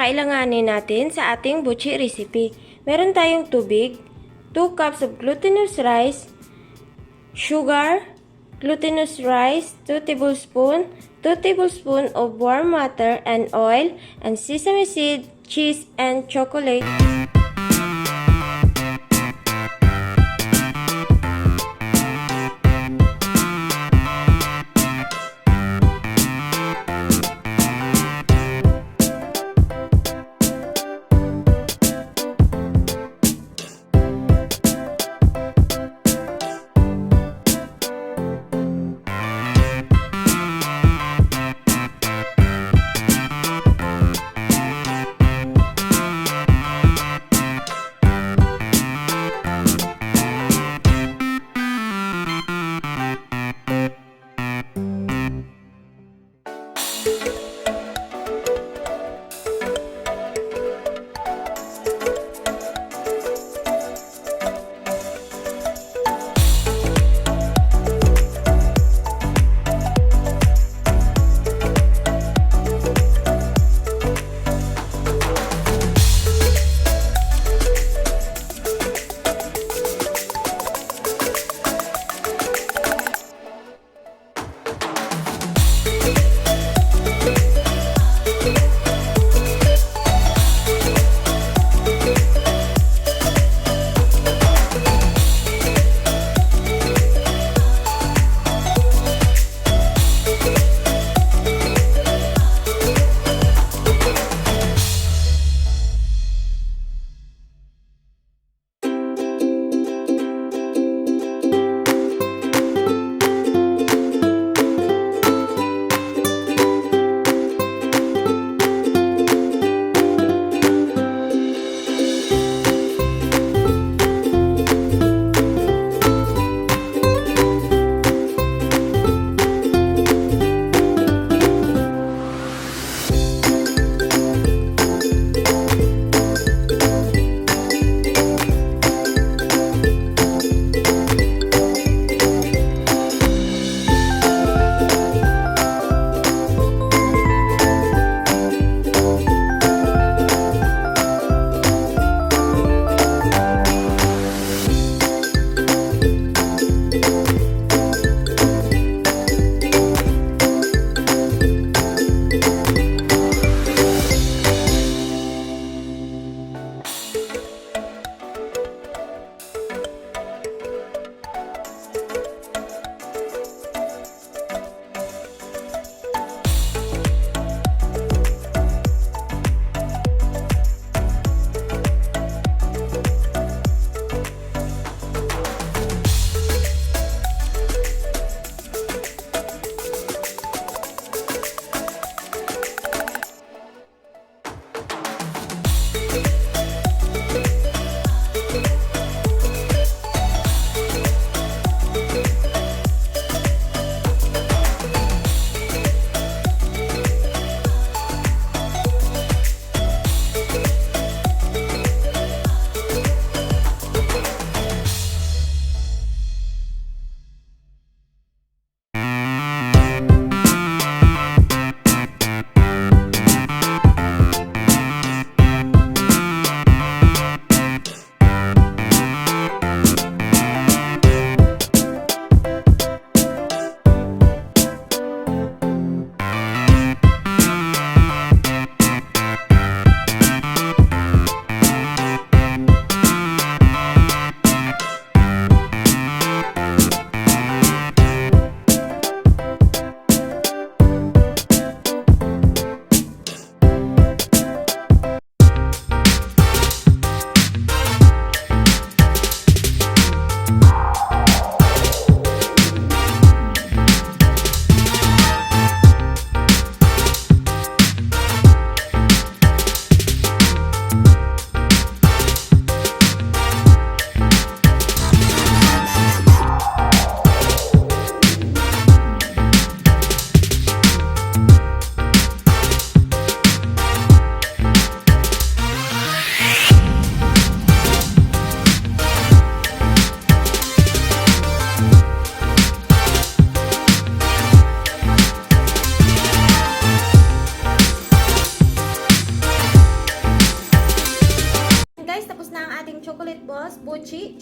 kakailanganin natin sa ating buchi recipe. Meron tayong tubig, 2 cups of glutinous rice, sugar, glutinous rice, 2 tablespoons, 2 tablespoons of warm water and oil, and sesame seed, cheese, and chocolate.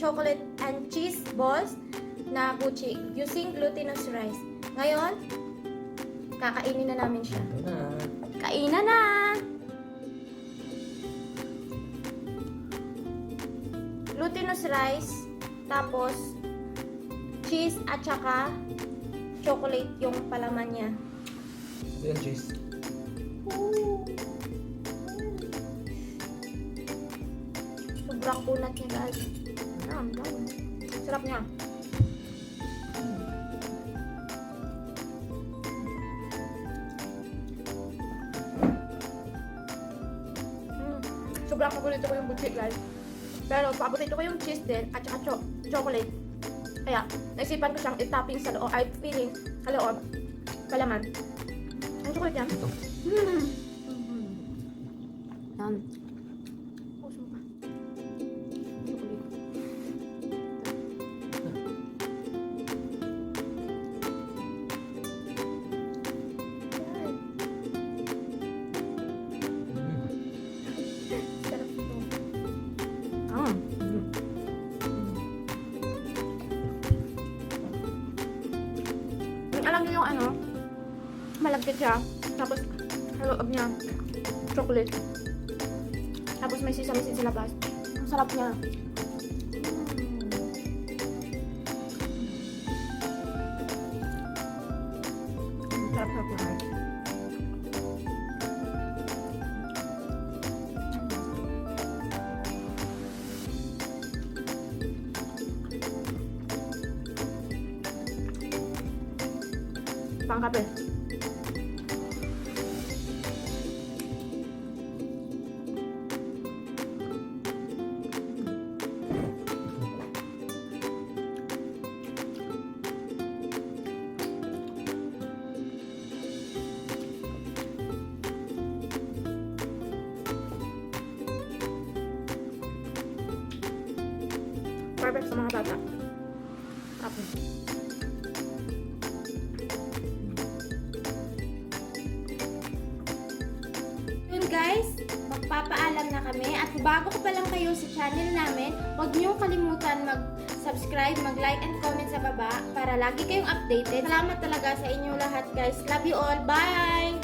chocolate and cheese balls na Buchi using glutinous rice. Ngayon, kakainin na namin siya. Kainan na! Glutinous rice, tapos cheese at saka chocolate yung palaman niya. Yan, cheese. Sobrang kunat niya, guys. Sarap niya. Sobrang paborito ko yung Buchi, guys. Pero paborito ko yung cheese din at saka chocolate. Kaya, naisipan ko siyang i-topping sa loob, ay feeling sa loob. Palaman. Ang chocolate yan. Ito. Yan. Puso pa. Chocolate. Sarap ito. Alam niyo yung ano, malagkit siya, tapos sa loob niya, chocolate. Tapos may sesame seeds sa labas. Ang sarap niya. Sarap na po. Pangkape. Perfect sa mga bata. Ako. Yun guys, magpapaalam na kami at bago ko pa lang kayo sa channel namin, huwag niyong kalimutan mag-subscribe, mag-like and comment sa baba para lagi kayong updated. Salamat talaga sa inyo lahat guys. Love you all. Bye!